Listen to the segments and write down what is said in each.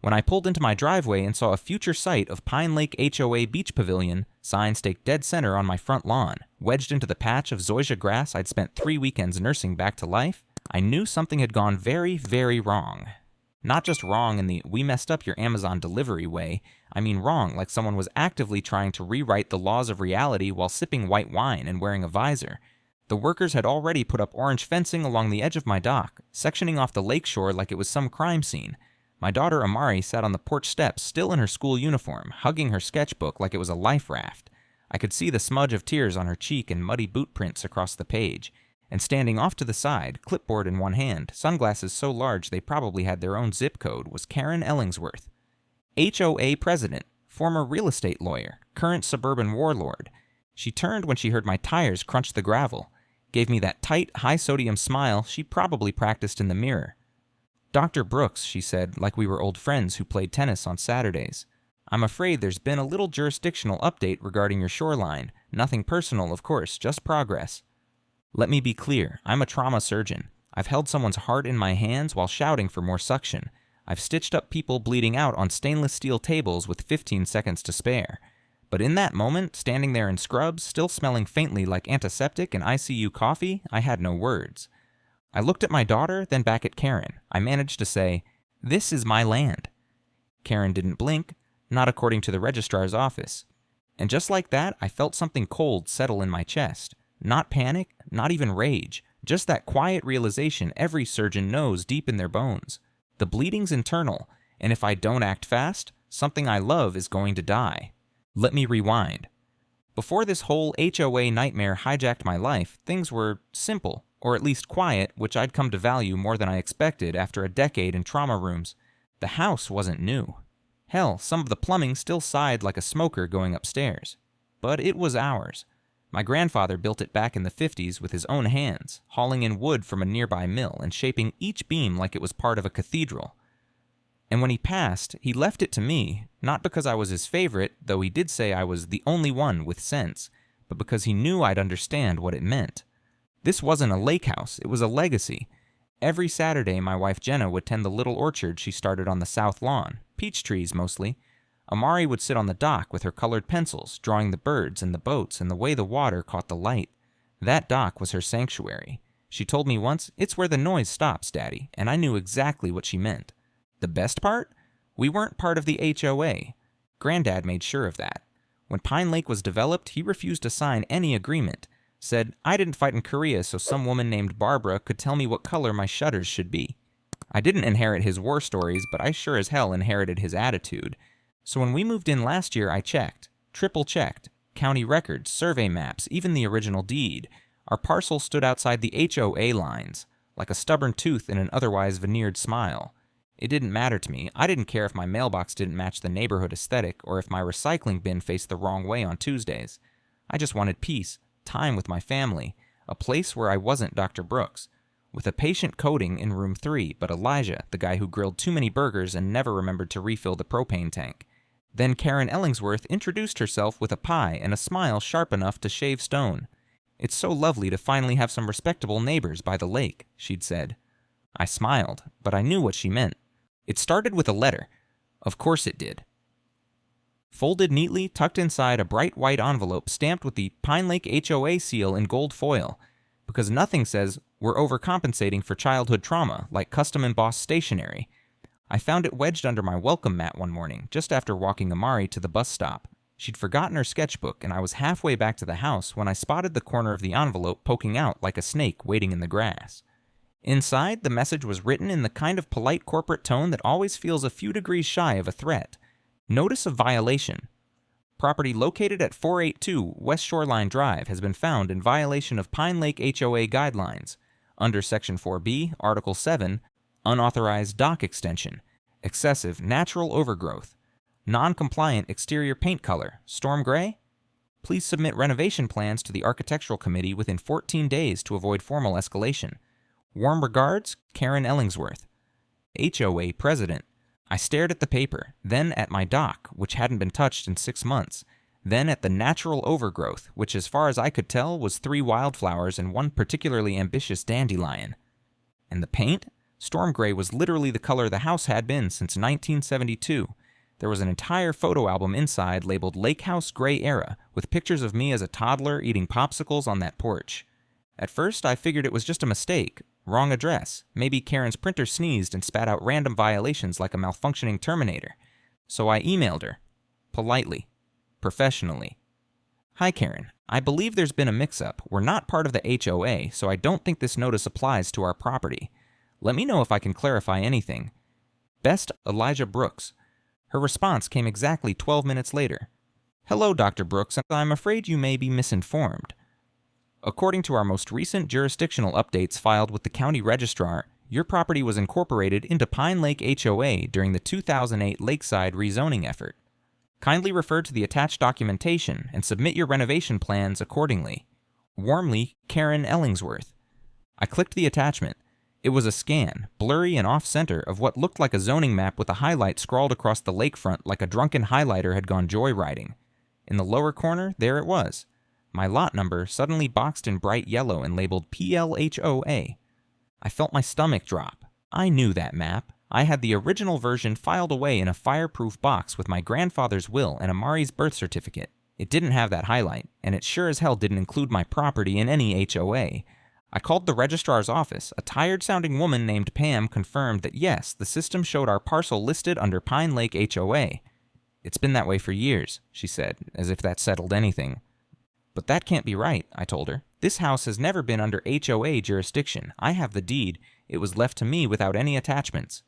When I pulled into my driveway and saw a future site of Pine Lake HOA Beach Pavilion, sign staked dead center on my front lawn, wedged into the patch of zoysia grass I'd spent 3 weekends nursing back to life, I knew something had gone very, very wrong. Not just wrong in the "we messed up your Amazon delivery" way, I mean wrong like someone was actively trying to rewrite the laws of reality while sipping white wine and wearing a visor. The workers had already put up orange fencing along the edge of my dock, sectioning off the lakeshore like it was some crime scene. My daughter Amari sat on the porch steps, still in her school uniform, hugging her sketchbook like it was a life raft. I could see the smudge of tears on her cheek and muddy boot prints across the page. And standing off to the side, clipboard in one hand, sunglasses so large they probably had their own zip code, was Karen Ellingsworth. HOA president, former real estate lawyer, current suburban warlord. She turned when she heard my tires crunch the gravel, gave me that tight, high-sodium smile she probably practiced in the mirror. "Dr. Brooks," she said, like we were old friends who played tennis on Saturdays. "I'm afraid there's been a little jurisdictional update regarding your shoreline. Nothing personal, of course, just progress. Let me be clear, I'm a trauma surgeon. I've held someone's heart in my hands while shouting for more suction. I've stitched up people bleeding out on stainless steel tables with 15 seconds to spare. But in that moment, standing there in scrubs, still smelling faintly like antiseptic and ICU coffee, I had no words. I looked at my daughter, then back at Karen. I managed to say, 'This is my land.' Karen didn't blink, not according to the registrar's office. And just like that, I felt something cold settle in my chest. Not panic, not even rage, just that quiet realization every surgeon knows deep in their bones. The bleeding's internal, and if I don't act fast, something I love is going to die. Let me rewind. Before this whole HOA nightmare hijacked my life, things were simple, or at least quiet, which I'd come to value more than I expected after a decade in trauma rooms. The house wasn't new. Hell, some of the plumbing still sighed like a smoker going upstairs. But it was ours. My grandfather built it back in the 50s with his own hands, hauling in wood from a nearby mill and shaping each beam like it was part of a cathedral. And when he passed, he left it to me, not because I was his favorite, though he did say I was the only one with sense, but because he knew I'd understand what it meant. This wasn't a lake house, it was a legacy. Every Saturday, my wife Jenna would tend the little orchard she started on the south lawn, peach trees mostly. Amari would sit on the dock with her colored pencils, drawing the birds and the boats and the way the water caught the light. That dock was her sanctuary. She told me once, "It's where the noise stops, Daddy," and I knew exactly what she meant. The best part? We weren't part of the HOA. Granddad made sure of that. When Pine Lake was developed, he refused to sign any agreement. Said, "I didn't fight in Korea so some woman named Barbara could tell me what color my shutters should be." I didn't inherit his war stories, but I sure as hell inherited his attitude. So when we moved in last year, I checked, triple-checked, county records, survey maps, even the original deed. Our parcel stood outside the HOA lines, like a stubborn tooth in an otherwise veneered smile. It didn't matter to me. I didn't care if my mailbox didn't match the neighborhood aesthetic or if my recycling bin faced the wrong way on Tuesdays. I just wanted peace, time with my family, a place where I wasn't Dr. Brooks, with a patient coding in room 3, but Elijah, the guy who grilled too many burgers and never remembered to refill the propane tank. Then Karen Ellingsworth introduced herself with a pie and a smile sharp enough to shave stone. "It's so lovely to finally have some respectable neighbors by the lake," she'd said. I smiled, but I knew what she meant. It started with a letter. Of course it did. Folded neatly, tucked inside a bright white envelope stamped with the Pine Lake HOA seal in gold foil, because nothing says we're overcompensating for childhood trauma like custom embossed stationery. I found it wedged under my welcome mat one morning, just after walking Amari to the bus stop. She'd forgotten her sketchbook, and I was halfway back to the house when I spotted the corner of the envelope poking out like a snake waiting in the grass. Inside, the message was written in the kind of polite corporate tone that always feels a few degrees shy of a threat. Notice of violation. Property located at 482 West Shoreline Drive has been found in violation of Pine Lake HOA guidelines. Under Section 4B, Article 7, unauthorized dock extension, excessive natural overgrowth, non-compliant exterior paint color, storm gray. Please submit renovation plans to the Architectural Committee within 14 days to avoid formal escalation. Warm regards, Karen Ellingsworth, HOA President. I stared at the paper, then at my dock, which hadn't been touched in 6 months, then at the natural overgrowth, which as far as I could tell was 3 wildflowers and one particularly ambitious dandelion. And the paint? Storm gray was literally the color the house had been since 1972. There was an entire photo album inside labeled Lake House Gray Era, with pictures of me as a toddler eating popsicles on that porch. At first, I figured it was just a mistake. Wrong address. Maybe Karen's printer sneezed and spat out random violations like a malfunctioning Terminator. So I emailed her. Politely. Professionally. Hi Karen, I believe there's been a mix-up. We're not part of the HOA, so I don't think this notice applies to our property. Let me know if I can clarify anything. Best, Elijah Brooks. Her response came exactly 12 minutes later. Hello, Dr. Brooks, I'm afraid you may be misinformed. According to our most recent jurisdictional updates filed with the county registrar, your property was incorporated into Pine Lake HOA during the 2008 Lakeside rezoning effort. Kindly refer to the attached documentation and submit your renovation plans accordingly. Warmly, Karen Ellingsworth. I clicked the attachment. It was a scan, blurry and off-center, of what looked like a zoning map with a highlight scrawled across the lakefront like a drunken highlighter had gone joyriding. In the lower corner, there it was. My lot number suddenly boxed in bright yellow and labeled PLHOA. I felt my stomach drop. I knew that map. I had the original version filed away in a fireproof box with my grandfather's will and Amari's birth certificate. It didn't have that highlight, and it sure as hell didn't include my property in any HOA. I called the registrar's office. A tired-sounding woman named Pam confirmed that yes, the system showed our parcel listed under Pine Lake HOA. It's been that way for years, she said, as if that settled anything. But that can't be right, I told her. This house has never been under HOA jurisdiction. I have the deed. It was left to me without any attachments.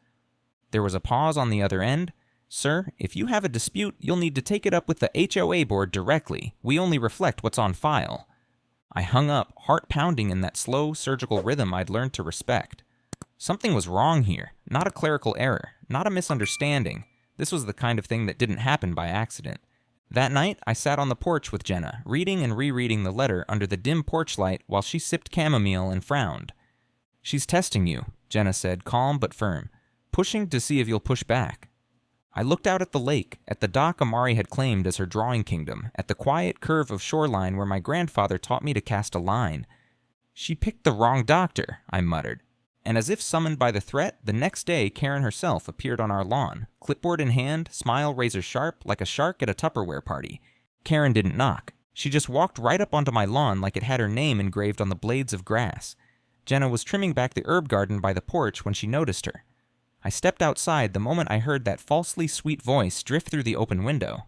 There was a pause on the other end. Sir, if you have a dispute, you'll need to take it up with the HOA board directly. We only reflect what's on file. I hung up, heart pounding in that slow, surgical rhythm I'd learned to respect. Something was wrong here. Not a clerical error. Not a misunderstanding. This was the kind of thing that didn't happen by accident. That night, I sat on the porch with Jenna, reading and rereading the letter under the dim porch light while she sipped chamomile and frowned. She's testing you, Jenna said, calm but firm. Pushing to see if you'll push back. I looked out at the lake, at the dock Amari had claimed as her drawing kingdom, at the quiet curve of shoreline where my grandfather taught me to cast a line. She picked the wrong doctor, I muttered. And as if summoned by the threat, the next day Karen herself appeared on our lawn, clipboard in hand, smile razor sharp, like a shark at a Tupperware party. Karen didn't knock. She just walked right up onto my lawn like it had her name engraved on the blades of grass. Jenna was trimming back the herb garden by the porch when she noticed her. I stepped outside the moment I heard that falsely sweet voice drift through the open window.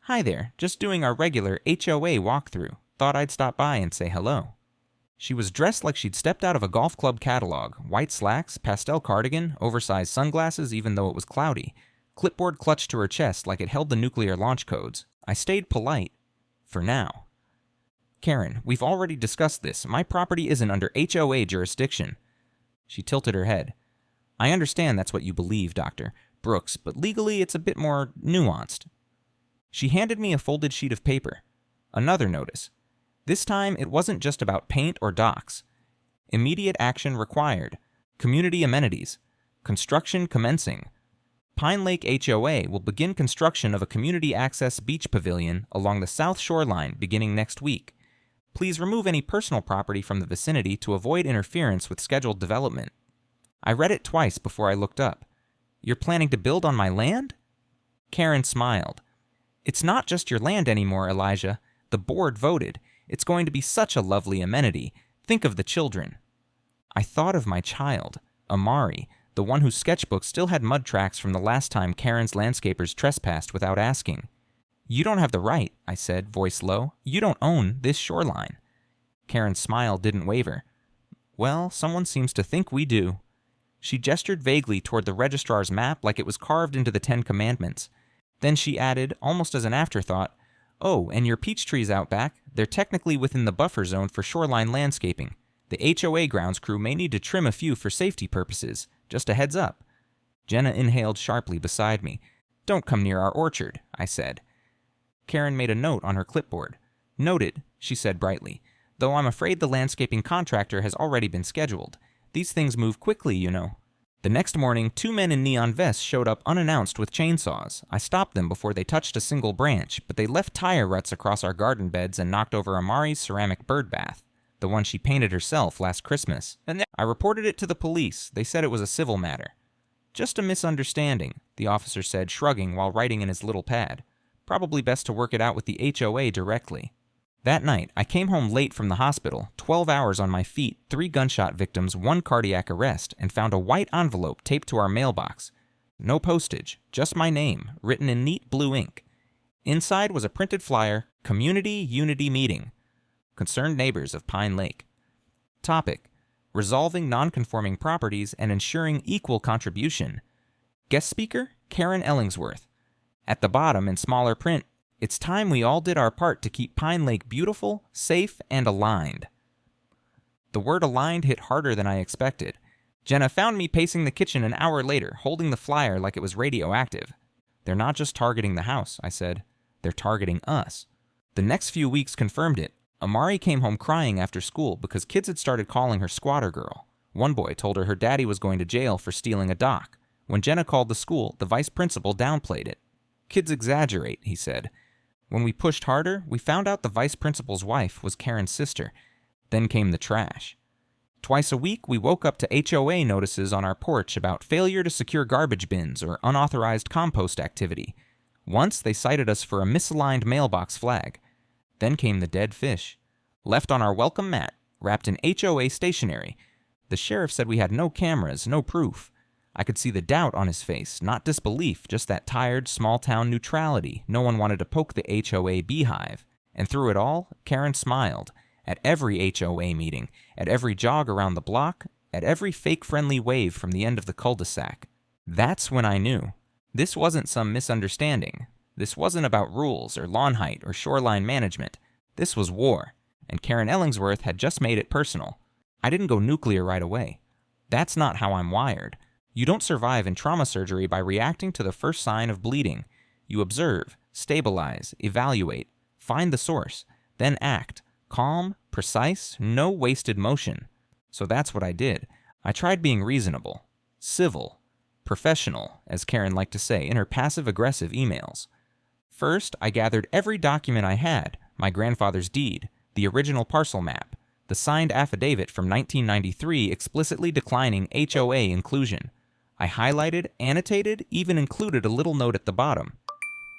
Hi there, just doing our regular HOA walkthrough. Thought I'd stop by and say hello. She was dressed like she'd stepped out of a golf club catalog. White slacks, pastel cardigan, oversized sunglasses even though it was cloudy. Clipboard clutched to her chest like it held the nuclear launch codes. I stayed polite. For now. Karen, we've already discussed this. My property isn't under HOA jurisdiction. She tilted her head. I understand that's what you believe, Dr. Brooks, but legally it's a bit more nuanced. She handed me a folded sheet of paper. Another notice. This time, it wasn't just about paint or docks. Immediate action required. Community amenities. Construction commencing. Pine Lake HOA will begin construction of a community access beach pavilion along the south shoreline beginning next week. Please remove any personal property from the vicinity to avoid interference with scheduled development. I read it twice before I looked up. You're planning to build on my land? Karen smiled. It's not just your land anymore, Elijah. The board voted. It's going to be such a lovely amenity. Think of the children. I thought of my child, Amari, the one whose sketchbook still had mud tracks from the last time Karen's landscapers trespassed without asking. You don't have the right, I said, voice low. You don't own this shoreline. Karen's smile didn't waver. Well, someone seems to think we do. She gestured vaguely toward the registrar's map like it was carved into the 10 Commandments. Then she added, almost as an afterthought, Oh, and your peach trees out back, they're technically within the buffer zone for shoreline landscaping. The HOA grounds crew may need to trim a few for safety purposes. Just a heads up. Jenna inhaled sharply beside me. Don't come near our orchard, I said. Karen made a note on her clipboard. Noted, she said brightly, though I'm afraid the landscaping contractor has already been scheduled. These things move quickly, you know. The next morning, 2 men in neon vests showed up unannounced with chainsaws. I stopped them before they touched a single branch, but they left tire ruts across our garden beds and knocked over Amari's ceramic bird bath. the one she painted herself last Christmas. And I reported it to the police. They said it was a civil matter. Just a misunderstanding, the officer said, shrugging while writing in his little pad. Probably best to work it out with the HOA directly. That night, I came home late from the hospital, 12 hours on my feet, 3 gunshot victims, 1 cardiac arrest, and found a white envelope taped to our mailbox. No postage, just my name, written in neat blue ink. Inside was a printed flyer, Community Unity Meeting. Concerned neighbors of Pine Lake. Topic: Resolving non-conforming properties and ensuring equal contribution. Guest speaker, Karen Ellingsworth. At the bottom, in smaller print, it's time we all did our part to keep Pine Lake beautiful, safe, and aligned. The word aligned hit harder than I expected. Jenna found me pacing the kitchen an hour later, holding the flyer like it was radioactive. They're not just targeting the house, I said. They're targeting us. The next few weeks confirmed it. Amari came home crying after school because kids had started calling her squatter girl. One boy told her daddy was going to jail for stealing a dock. When Jenna called the school, the vice principal downplayed it. Kids exaggerate, he said. When we pushed harder, we found out the vice principal's wife was Karen's sister. Then came the trash. Twice a week, we woke up to HOA notices on our porch about failure to secure garbage bins or unauthorized compost activity. Once, they cited us for a misaligned mailbox flag. Then came the dead fish. Left on our welcome mat, wrapped in HOA stationery. The sheriff said we had no cameras, no proof. I could see the doubt on his face, not disbelief, just that tired, small-town neutrality. No one wanted to poke the HOA beehive. And through it all, Karen smiled. At every HOA meeting, at every jog around the block, at every fake-friendly wave from the end of the cul-de-sac. That's when I knew. This wasn't some misunderstanding. This wasn't about rules or lawn height or shoreline management. This was war, and Karen Ellingsworth had just made it personal. I didn't go nuclear right away. That's not how I'm wired. You don't survive in trauma surgery by reacting to the first sign of bleeding. You observe, stabilize, evaluate, find the source, then act. Calm, precise, no wasted motion. So that's what I did. I tried being reasonable, civil, professional, as Karen liked to say in her passive-aggressive emails. First, I gathered every document I had, my grandfather's deed, the original parcel map, the signed affidavit from 1993 explicitly declining HOA inclusion. I highlighted, annotated, even included a little note at the bottom.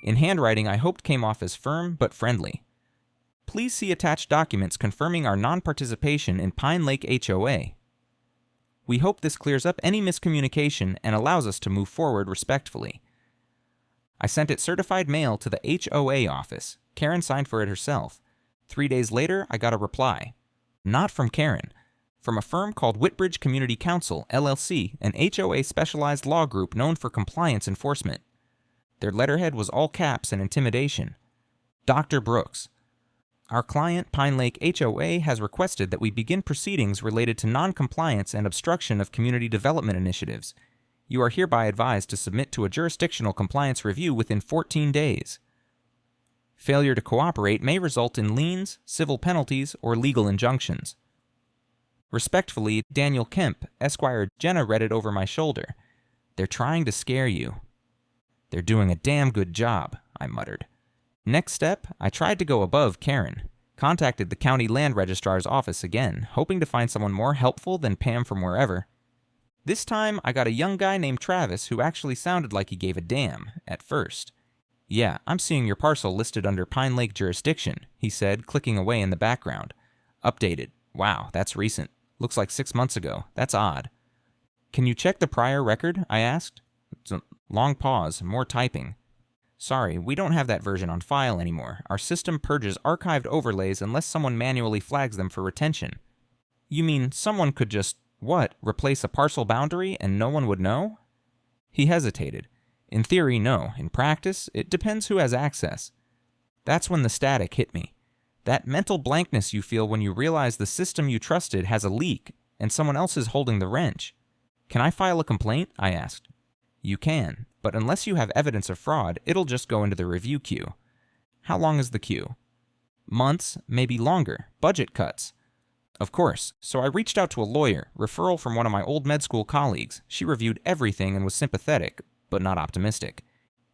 In handwriting I hoped came off as firm but friendly. Please see attached documents confirming our non-participation in Pine Lake HOA. We hope this clears up any miscommunication and allows us to move forward respectfully. I sent it certified mail to the HOA office. Karen signed for it herself. 3 days later, I got a reply. Not from Karen. From a firm called Whitbridge Community Counsel, LLC, an HOA specialized law group known for compliance enforcement. Their letterhead was all caps and intimidation. Dr. Brooks. Our client, Pine Lake HOA, has requested that we begin proceedings related to non-compliance and obstruction of community development initiatives. You are hereby advised to submit to a jurisdictional compliance review within 14 days. Failure to cooperate may result in liens, civil penalties, or legal injunctions. Respectfully, Daniel Kemp, Esquire. Jenna read it over my shoulder. They're trying to scare you. They're doing a damn good job, I muttered. Next step, I tried to go above Karen. Contacted the county land registrar's office again, hoping to find someone more helpful than Pam from wherever. This time, I got a young guy named Travis who actually sounded like he gave a damn, at first. Yeah, I'm seeing your parcel listed under Pine Lake jurisdiction, he said, clicking away in the background. Updated. Wow, that's recent. Looks like 6 months ago. That's odd. Can you check the prior record? I asked. It's a long pause, more typing. Sorry, we don't have that version on file anymore. Our system purges archived overlays unless someone manually flags them for retention. You mean someone could just, replace a parcel boundary and no one would know? He hesitated. In theory, no. In practice, it depends who has access. That's when the static hit me. That mental blankness you feel when you realize the system you trusted has a leak and someone else is holding the wrench. Can I file a complaint? I asked. You can, but unless you have evidence of fraud, it'll just go into the review queue. How long is the queue? Months, maybe longer. Budget cuts. Of course, so I reached out to a lawyer, referral from one of my old med school colleagues. She reviewed everything and was sympathetic, but not optimistic.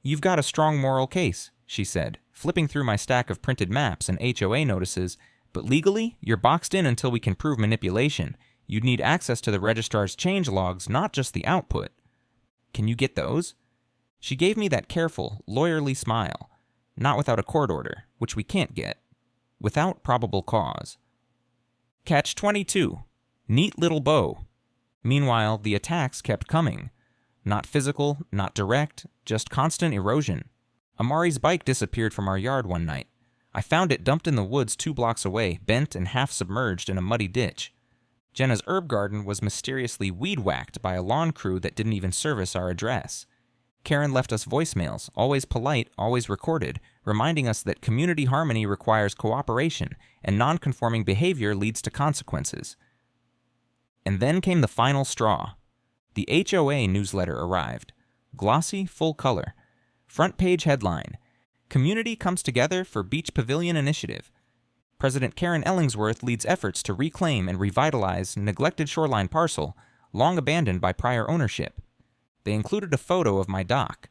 You've got a strong moral case, she said, flipping through my stack of printed maps and HOA notices, But legally, you're boxed in until we can prove manipulation. You'd need access to the registrar's change logs, not just the output. Can you get those? She gave me that careful, lawyerly smile. Not without a court order, which we can't get. Without probable cause. Catch 22. Neat little bow. Meanwhile, the attacks kept coming. Not physical, not direct, just constant erosion. Amari's bike disappeared from our yard one night. I found it dumped in the woods 2 blocks away, bent and half submerged in a muddy ditch. Jenna's herb garden was mysteriously weed-whacked by a lawn crew that didn't even service our address. Karen left us voicemails, always polite, always recorded, reminding us that community harmony requires cooperation, and non-conforming behavior leads to consequences. And then came the final straw. The HOA newsletter arrived. Glossy, full color. Front page headline. Community comes together for Beach Pavilion Initiative. President Karen Ellingsworth leads efforts to reclaim and revitalize neglected shoreline parcel, long abandoned by prior ownership. They included a photo of my dock,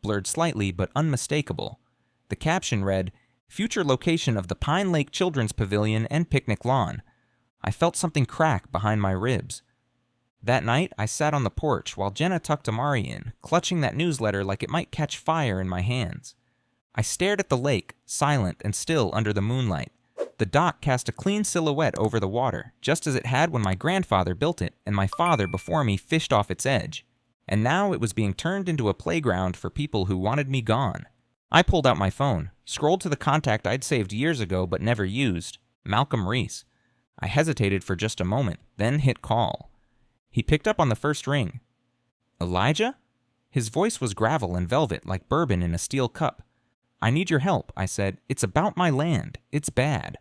blurred slightly but unmistakable. The caption read, "Future location of the Pine Lake Children's Pavilion and Picnic Lawn." I felt something crack behind my ribs. That night, I sat on the porch while Jenna tucked Amari in, clutching that newsletter like it might catch fire in my hands. I stared at the lake, silent and still under the moonlight. The dock cast a clean silhouette over the water, just as it had when my grandfather built it and my father before me fished off its edge. And now it was being turned into a playground for people who wanted me gone. I pulled out my phone, scrolled to the contact I'd saved years ago but never used, Malcolm Reese. I hesitated for just a moment, then hit call. He picked up on the first ring. Elijah? His voice was gravel and velvet like bourbon in a steel cup. "I need your help," I said. "It's about my land. It's bad."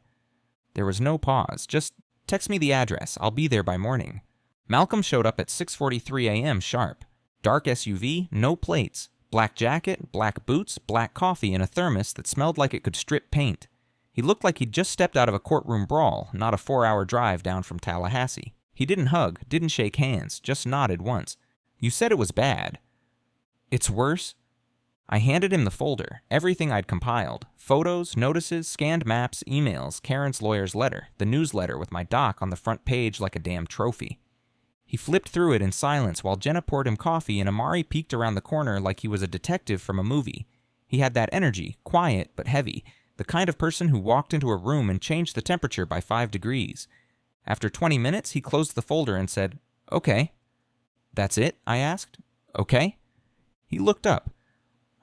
There was no pause. Just text me the address. I'll be there by morning. Malcolm showed up at 6:43 a.m. sharp. Dark SUV, no plates. Black jacket, black boots, black coffee in a thermos that smelled like it could strip paint. He looked like he'd just stepped out of a courtroom brawl, not a 4-hour drive down from Tallahassee. He didn't hug, didn't shake hands, just nodded once. "You said it was bad." "It's worse." I handed him the folder, everything I'd compiled. Photos, notices, scanned maps, emails, Karen's lawyer's letter, the newsletter with my doc on the front page like a damn trophy. He flipped through it in silence while Jenna poured him coffee and Amari peeked around the corner like he was a detective from a movie. He had that energy, quiet but heavy, the kind of person who walked into a room and changed the temperature by 5 degrees. After 20 minutes, he closed the folder and said, "Okay." "That's it?" I asked. "Okay?" He looked up.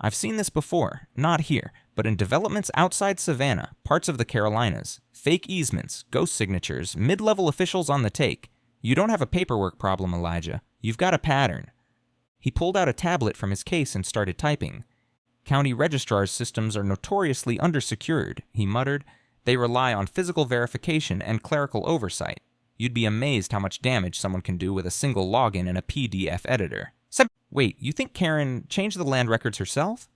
"I've seen this before, not here, but in developments outside Savannah, parts of the Carolinas. Fake easements, ghost signatures, mid-level officials on the take. You don't have a paperwork problem, Elijah. You've got a pattern." He pulled out a tablet from his case and started typing. "County registrar's systems are notoriously undersecured," he muttered. "They rely on physical verification and clerical oversight. You'd be amazed how much damage someone can do with a single login in a PDF editor." "Wait, you think Karen changed the land records herself?"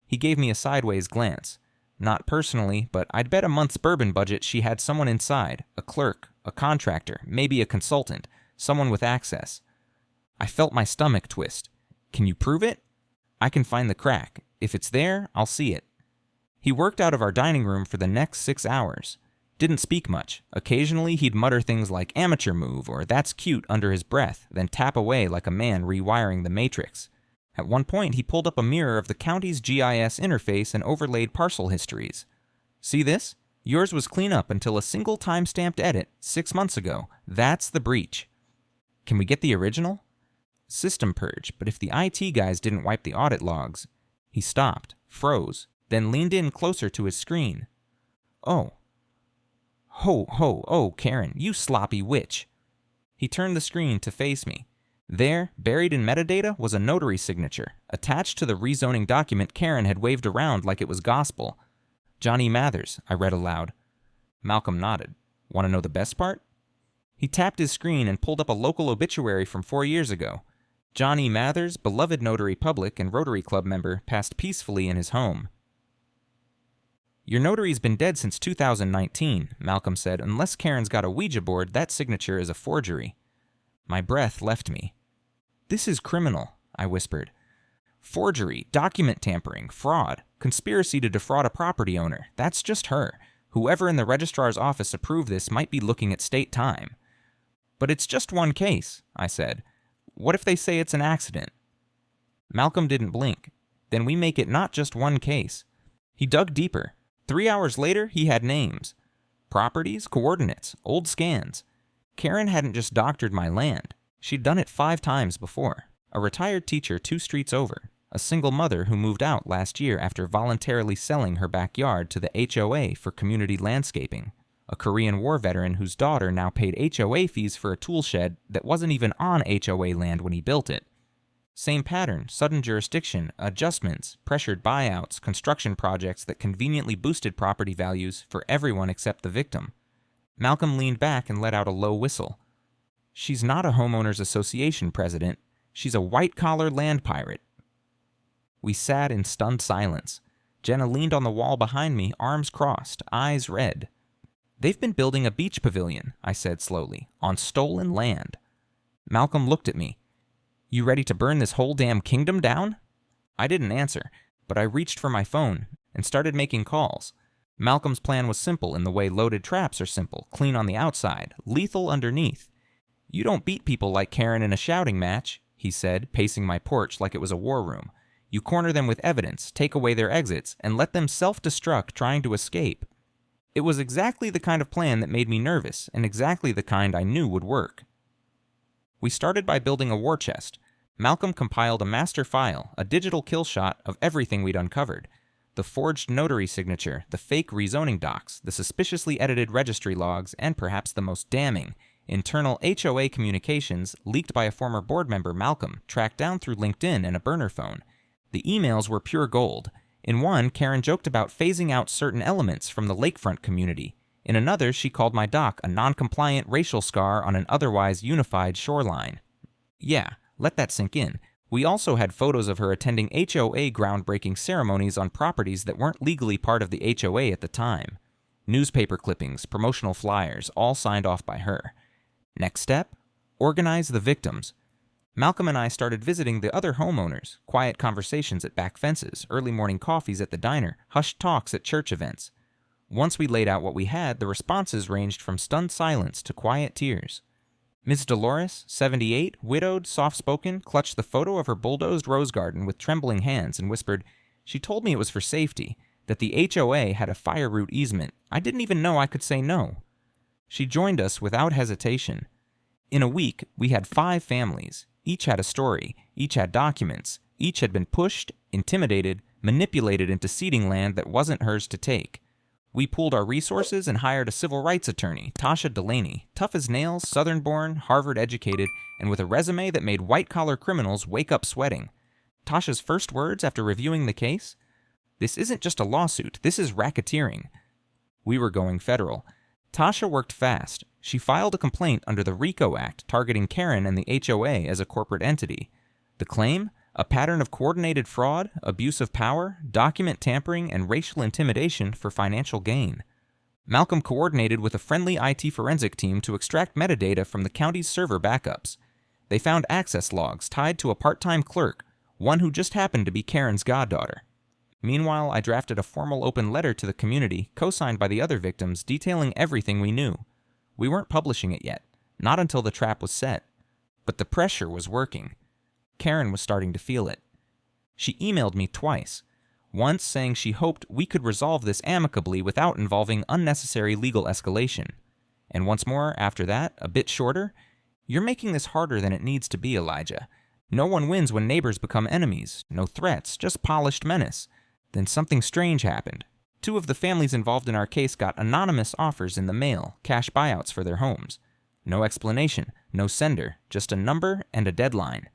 He gave me a sideways glance. "Not personally, but I'd bet a month's bourbon budget she had someone inside, a clerk, a contractor, maybe a consultant, someone with access." I felt my stomach twist. "Can you prove it?" "I can find the crack. If it's there, I'll see it." He worked out of our dining room for the next 6 hours. Didn't speak much. Occasionally he'd mutter things like "amateur move" or "that's cute" under his breath, then tap away like a man rewiring the matrix. At one point he pulled up a mirror of the county's GIS interface and overlaid parcel histories. "See this? Yours was clean up until a single time-stamped edit 6 months ago. That's the breach." "Can we get the original?" "System purge, but if the IT guys didn't wipe the audit logs." He stopped, froze, then leaned in closer to his screen. "Oh. Oh, Karen, you sloppy witch." He turned the screen to face me. There, buried in metadata, was a notary signature, attached to the rezoning document Karen had waved around like it was gospel. "Johnny Mathers," I read aloud. Malcolm nodded. "Want to know the best part?" He tapped his screen and pulled up a local obituary from 4 years ago. Johnny Mathers, beloved notary public and Rotary Club member, passed peacefully in his home. "Your notary's been dead since 2019, Malcolm said. "Unless Karen's got a Ouija board, that signature is a forgery." My breath left me. "This is criminal," I whispered. "Forgery, document tampering, fraud, conspiracy to defraud a property owner. That's just her. Whoever in the registrar's office approved this might be looking at state time. But it's just one case, I said. What if they say it's an accident? Malcolm didn't blink. Then we make it not just one case. He dug deeper. 3 hours later, he had names. Properties, coordinates, old scans. Karen hadn't just doctored my land. She'd done it 5 times before. A retired teacher 2 streets over. A single mother who moved out last year after voluntarily selling her backyard to the HOA for community landscaping. A Korean War veteran whose daughter now paid HOA fees for a tool shed that wasn't even on HOA land when he built it. Same pattern, sudden jurisdiction, adjustments, pressured buyouts, construction projects that conveniently boosted property values for everyone except the victim. Malcolm leaned back and let out a low whistle. She's not a homeowners association president. She's a white-collar land pirate. We sat in stunned silence. Jenna leaned on the wall behind me, arms crossed, eyes red. They've been building a beach pavilion, I said slowly, on stolen land. Malcolm looked at me. You ready to burn this whole damn kingdom down? I didn't answer, but I reached for my phone and started making calls. Malcolm's plan was simple in the way loaded traps are simple, clean on the outside, lethal underneath. You don't beat people like Karen in a shouting match, he said, pacing my porch like it was a war room. You corner them with evidence, take away their exits, and let them self-destruct trying to escape. It was exactly the kind of plan that made me nervous, and exactly the kind I knew would work. We started by building a war chest. Malcolm compiled a master file, a digital kill shot of everything we'd uncovered. The forged notary signature, the fake rezoning docs, the suspiciously edited registry logs, and perhaps the most damning, internal HOA communications leaked by a former board member, Malcolm, tracked down through LinkedIn and a burner phone. The emails were pure gold. In one, Karen joked about phasing out certain elements from the lakefront community. In another, she called my dock a non-compliant racial scar on an otherwise unified shoreline. Yeah, let that sink in. We also had photos of her attending HOA groundbreaking ceremonies on properties that weren't legally part of the HOA at the time. Newspaper clippings, promotional flyers, all signed off by her. Next step? Organize the victims. Malcolm and I started visiting the other homeowners, quiet conversations at back fences, early morning coffees at the diner, hushed talks at church events. Once we laid out what we had, the responses ranged from stunned silence to quiet tears. Ms. Dolores, 78, widowed, soft-spoken, clutched the photo of her bulldozed rose garden with trembling hands and whispered, "She told me it was for safety, that the HOA had a fire route easement. I didn't even know I could say no." She joined us without hesitation. In a week, we had 5 families. Each had a story, each had documents, each had been pushed, intimidated, manipulated into ceding land that wasn't hers to take. We pooled our resources and hired a civil rights attorney, Tasha Delaney, tough as nails, Southern-born, Harvard-educated, and with a resume that made white-collar criminals wake up sweating. Tasha's first words after reviewing the case? "This isn't just a lawsuit, this is racketeering." We were going federal. Tasha worked fast. She filed a complaint under the RICO Act targeting Karen and the HOA as a corporate entity. The claim? A pattern of coordinated fraud, abuse of power, document tampering, and racial intimidation for financial gain. Malcolm coordinated with a friendly IT forensic team to extract metadata from the county's server backups. They found access logs tied to a part-time clerk, one who just happened to be Karen's goddaughter. Meanwhile, I drafted a formal open letter to the community, co-signed by the other victims, detailing everything we knew. We weren't publishing it yet, not until the trap was set. But the pressure was working. Karen was starting to feel it. She emailed me twice, once saying she hoped we could resolve this amicably without involving unnecessary legal escalation. And once more after that, a bit shorter, "You're making this harder than it needs to be, Elijah. No one wins when neighbors become enemies. No threats, just polished menace." Then something strange happened. 2 of the families involved in our case got anonymous offers in the mail, cash buyouts for their homes. No explanation, no sender, just a number and a deadline.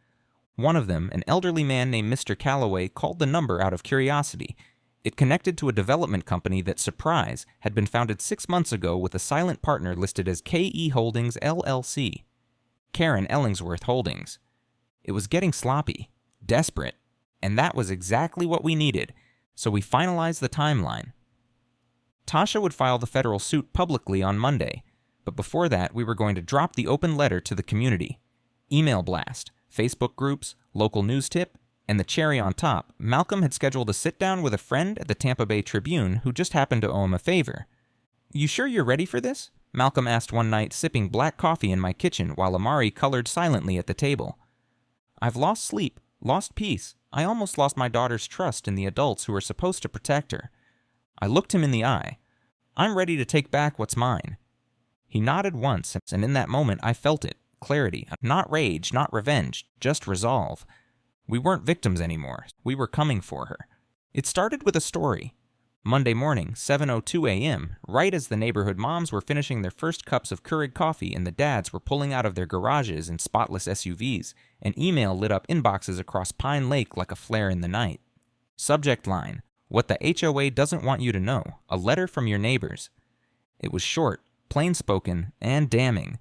One of them, an elderly man named Mr. Calloway, called the number out of curiosity. It connected to a development company that, surprise, had been founded 6 months ago with a silent partner listed as KE Holdings LLC. Karen Ellingsworth Holdings. It was getting sloppy, desperate, and that was exactly what we needed. So we finalized the timeline. Tasha would file the federal suit publicly on Monday, but before that we were going to drop the open letter to the community. Email blast, Facebook groups, local news tip, and the cherry on top, Malcolm had scheduled a sit-down with a friend at the Tampa Bay Tribune who just happened to owe him a favor. "You sure you're ready for this?" Malcolm asked one night, sipping black coffee in my kitchen while Amari colored silently at the table. "I've lost sleep, lost peace. I almost lost my daughter's trust in the adults who are supposed to protect her." I looked him in the eye. "I'm ready to take back what's mine." He nodded once, and in that moment I felt it. Clarity. Not rage, not revenge, just resolve. We weren't victims anymore. We were coming for her. It started with a story. Monday morning, 7:02 a.m., right as the neighborhood moms were finishing their first cups of Keurig coffee and the dads were pulling out of their garages in spotless SUVs, an email lit up inboxes across Pine Lake like a flare in the night. Subject line: "What the HOA doesn't want you to know. A letter from your neighbors." It was short, plain-spoken, and damning.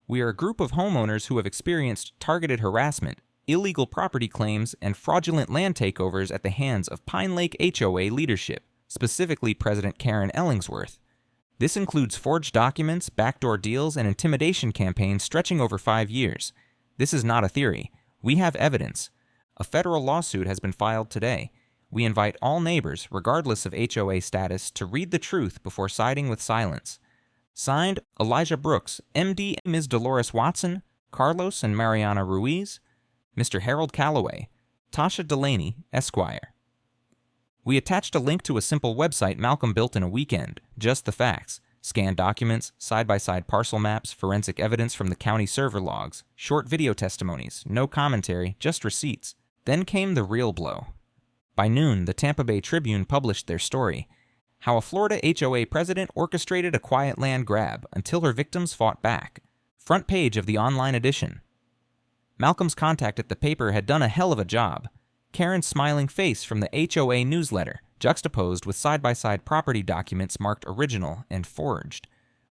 "We are a group of homeowners who have experienced targeted harassment, illegal property claims, and fraudulent land takeovers at the hands of Pine Lake HOA leadership, specifically President Karen Ellingsworth. This includes forged documents, backdoor deals, and intimidation campaigns stretching over 5 years. This is not a theory. We have evidence. A federal lawsuit has been filed today. We invite all neighbors, regardless of HOA status, to read the truth before siding with silence. Signed, Elijah Brooks, MD, Ms. Dolores Watson, Carlos and Mariana Ruiz, Mr. Harold Calloway, Tasha Delaney, Esquire." We attached a link to a simple website Malcolm built in a weekend, just the facts. Scanned documents, side-by-side parcel maps, forensic evidence from the county server logs, short video testimonies, no commentary, just receipts. Then came the real blow. By noon, the Tampa Bay Tribune published their story. How a Florida HOA president orchestrated a quiet land grab until her victims fought back. Front page of the online edition. Malcolm's contact at the paper had done a hell of a job. Karen's smiling face from the HOA newsletter, juxtaposed with side-by-side property documents marked original and forged.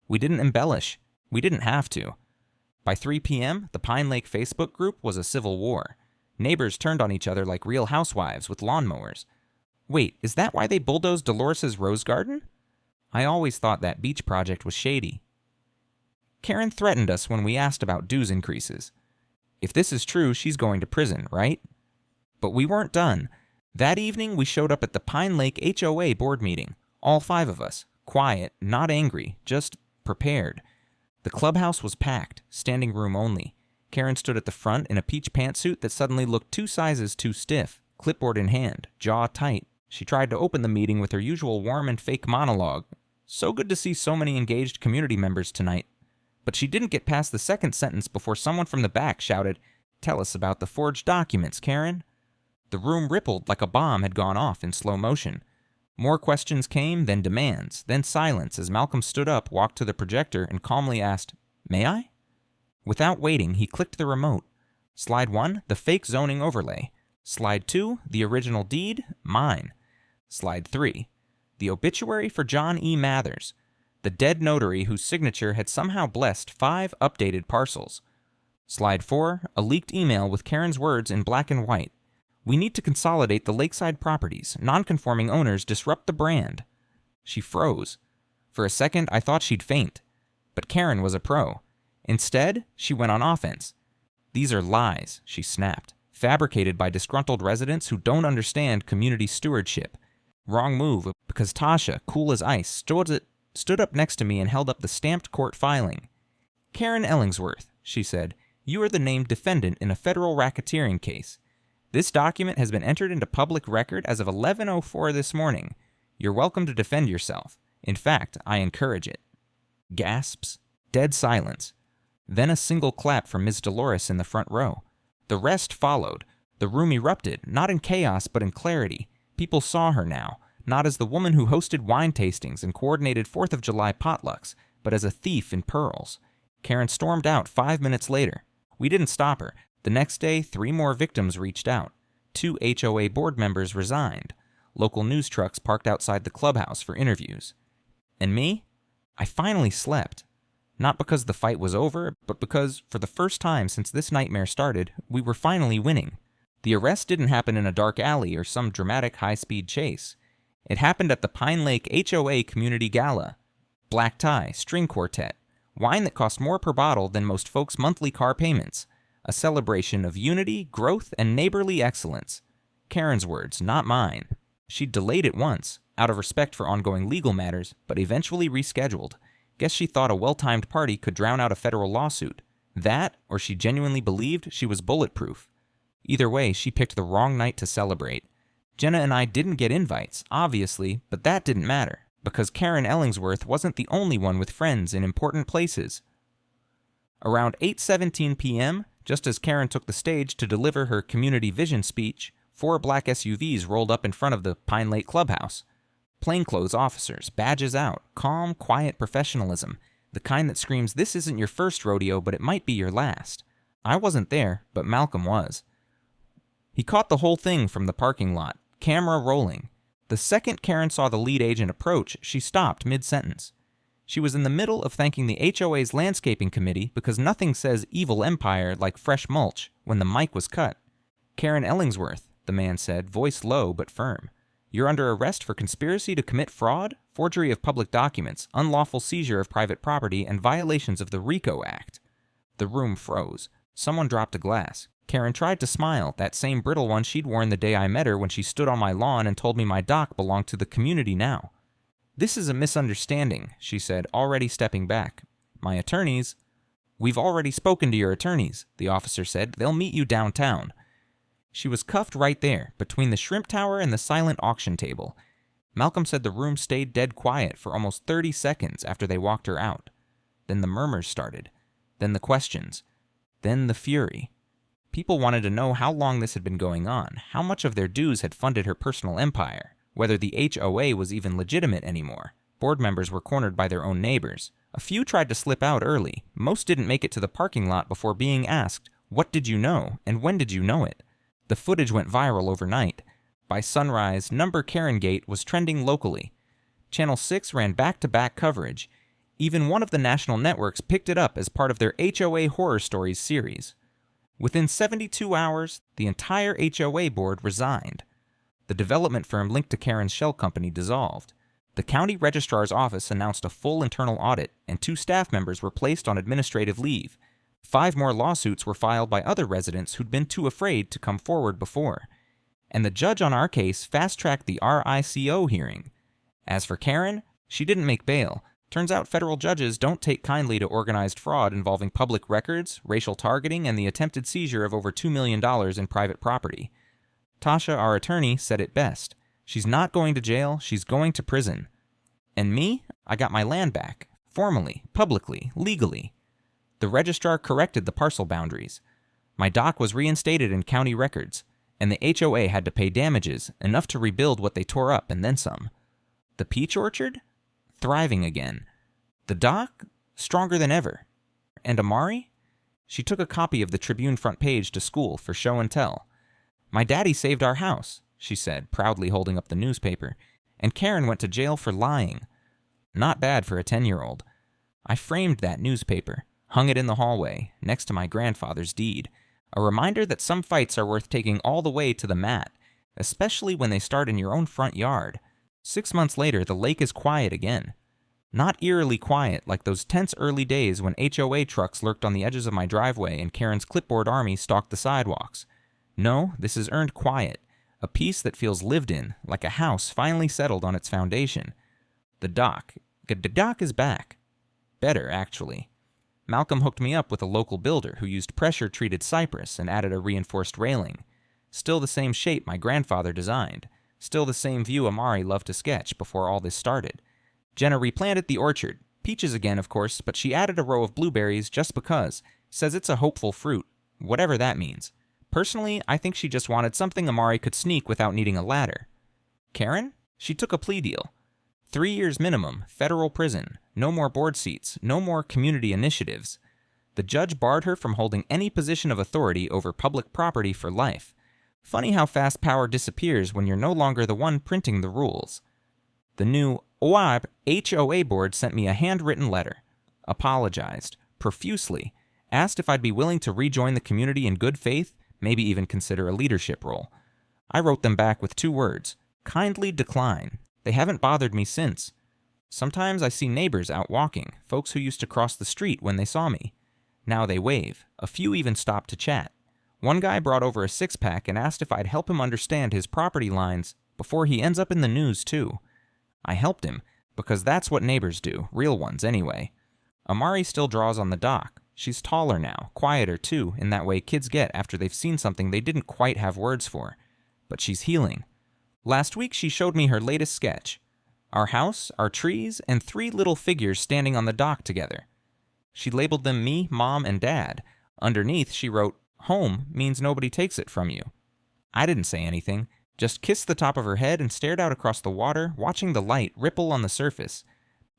We didn't embellish. We didn't have to. By 3 p.m., the Pine Lake Facebook group was a civil war. Neighbors turned on each other like real housewives with lawnmowers. Wait, is that why they bulldozed Dolores's rose garden? I always thought that beach project was shady. Karen threatened us when we asked about dues increases. If this is true, she's going to prison, right? But we weren't done. That evening, we showed up at the Pine Lake HOA board meeting. All 5 of us. Quiet, not angry, just prepared. The clubhouse was packed, standing room only. Karen stood at the front in a peach pantsuit that suddenly looked 2 sizes too stiff, clipboard in hand, jaw tight. She tried to open the meeting with her usual warm and fake monologue. "So good to see so many engaged community members tonight." But she didn't get past the second sentence before someone from the back shouted, "Tell us about the forged documents, Karen." The room rippled like a bomb had gone off in slow motion. More questions came, then demands, then silence as Malcolm stood up, walked to the projector, and calmly asked, "May I?" Without waiting, he clicked the remote. Slide 1, the fake zoning overlay. Slide 2, the original deed, mine. Slide 3, the obituary for John E. Mathers, the dead notary whose signature had somehow blessed 5 updated parcels. Slide 4, a leaked email with Karen's words in black and white. "We need to consolidate the lakeside properties. Non-conforming owners disrupt the brand." She froze. For a second, I thought she'd faint. But Karen was a pro. Instead, she went on offense. "These are lies," she snapped, "fabricated by disgruntled residents who don't understand community stewardship. Wrong move, because Tasha, cool as ice, stood up next to me and held up the stamped court filing. "Karen Ellingsworth," she said, "you are the named defendant in a federal racketeering case. This document has been entered into public record as of 11:04 this morning. You're welcome to defend yourself. In fact, I encourage it." Gasps. Dead silence. Then a single clap from Ms. Dolores in the front row. The rest followed. The room erupted, not in chaos but in clarity. People saw her now, not as the woman who hosted wine tastings and coordinated 4th of July potlucks, but as a thief in pearls. Karen stormed out 5 minutes later. We didn't stop her. The next day, 3 more victims reached out. 2 HOA board members resigned. Local news trucks parked outside the clubhouse for interviews. And me? I finally slept. Not because the fight was over, but because, for the first time since this nightmare started, we were finally winning. The arrest didn't happen in a dark alley or some dramatic high-speed chase. It happened at the Pine Lake HOA Community Gala. Black tie, string quartet, wine that cost more per bottle than most folks' monthly car payments. A celebration of unity, growth, and neighborly excellence. Karen's words, not mine. She'd delayed it once, out of respect for ongoing legal matters, but eventually rescheduled. Guess she thought a well-timed party could drown out a federal lawsuit. That, or she genuinely believed she was bulletproof. Either way, she picked the wrong night to celebrate. Jenna and I didn't get invites, obviously, but that didn't matter, because Karen Ellingsworth wasn't the only one with friends in important places. Around 8:17 p.m., just as Karen took the stage to deliver her community vision speech, 4 black SUVs rolled up in front of the Pine Lake Clubhouse. Plainclothes officers, badges out, calm, quiet professionalism, the kind that screams, "This isn't your first rodeo, but it might be your last." I wasn't there, but Malcolm was. He caught the whole thing from the parking lot, camera rolling. The second Karen saw the lead agent approach, she stopped mid-sentence. She was in the middle of thanking the HOA's landscaping committee because nothing says evil empire like fresh mulch when the mic was cut. "Karen Ellingsworth," the man said, voice low but firm. "You're under arrest for conspiracy to commit fraud, forgery of public documents, unlawful seizure of private property, and violations of the RICO Act." The room froze. Someone dropped a glass. Karen tried to smile, that same brittle one she'd worn the day I met her when she stood on my lawn and told me my dock belonged to the community now. "This is a misunderstanding," she said, already stepping back. "My attorneys—" "We've already spoken to your attorneys," the officer said. "They'll meet you downtown." She was cuffed right there, between the shrimp tower and the silent auction table. Malcolm said the room stayed dead quiet for almost 30 seconds after they walked her out. Then the murmurs started. Then the questions. Then the fury. People wanted to know how long this had been going on, how much of their dues had funded her personal empire, whether the HOA was even legitimate anymore. Board members were cornered by their own neighbors. A few tried to slip out early. Most didn't make it to the parking lot before being asked, "What did you know, and when did you know it?" The footage went viral overnight. By sunrise, Number Karen Gate was trending locally. Channel 6 ran back-to-back coverage. Even one of the national networks picked it up as part of their HOA Horror Stories series. Within 72 hours, the entire HOA board resigned. The development firm linked to Karen's shell company dissolved. The county registrar's office announced a full internal audit, and 2 staff members were placed on administrative leave. 5 more lawsuits were filed by other residents who'd been too afraid to come forward before. And the judge on our case fast-tracked the RICO hearing. As for Karen, she didn't make bail. Turns out federal judges don't take kindly to organized fraud involving public records, racial targeting, and the attempted seizure of over $2 million in private property. Tasha, our attorney, said it best. She's not going to jail, she's going to prison. And me? I got my land back. Formally, publicly, legally. The registrar corrected the parcel boundaries. My dock was reinstated in county records, and the HOA had to pay damages, enough to rebuild what they tore up and then some. The peach orchard? Thriving again. The dock? Stronger than ever. And Amari? She took a copy of the Tribune front page to school for show and tell. "My daddy saved our house," she said, proudly holding up the newspaper, "and Karen went to jail for lying." Not bad for a 10-year-old. I framed that newspaper, hung it in the hallway, next to my grandfather's deed, a reminder that some fights are worth taking all the way to the mat, especially when they start in your own front yard. 6 months later, the lake is quiet again. Not eerily quiet like those tense early days when HOA trucks lurked on the edges of my driveway and Karen's clipboard army stalked the sidewalks. No, this is earned quiet, a peace that feels lived in, like a house finally settled on its foundation. The dock is back. Better, actually. Malcolm hooked me up with a local builder who used pressure-treated cypress and added a reinforced railing. Still the same shape my grandfather designed. Still the same view Amari loved to sketch before all this started. Jenna replanted the orchard. Peaches again, of course, but she added a row of blueberries just because. Says it's a hopeful fruit. Whatever that means. Personally, I think she just wanted something Amari could sneak without needing a ladder. Karen? She took a plea deal. 3 years minimum, federal prison, no more board seats, no more community initiatives. The judge barred her from holding any position of authority over public property for life. Funny how fast power disappears when you're no longer the one printing the rules. The new HOA board sent me a handwritten letter. Apologized, profusely, asked if I'd be willing to rejoin the community in good faith, maybe even consider a leadership role. I wrote them back with 2 words, kindly decline. They haven't bothered me since. Sometimes I see neighbors out walking, folks who used to cross the street when they saw me. Now they wave. A few even stop to chat. One guy brought over a 6-pack and asked if I'd help him understand his property lines before he ends up in the news too. I helped him, because that's what neighbors do, real ones anyway. Amari still draws on the dock. She's taller now, quieter too, in that way kids get after they've seen something they didn't quite have words for. But she's healing. Last week she showed me her latest sketch. Our house, our trees, and 3 little figures standing on the dock together. She labeled them me, Mom, and Dad. Underneath she wrote, "Home means nobody takes it from you." I didn't say anything, just kissed the top of her head and stared out across the water, watching the light ripple on the surface.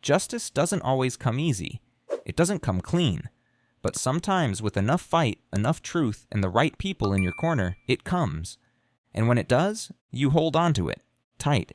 Justice doesn't always come easy. It doesn't come clean. But sometimes with enough fight, enough truth, and the right people in your corner, it comes. And when it does, you hold on to it, tight.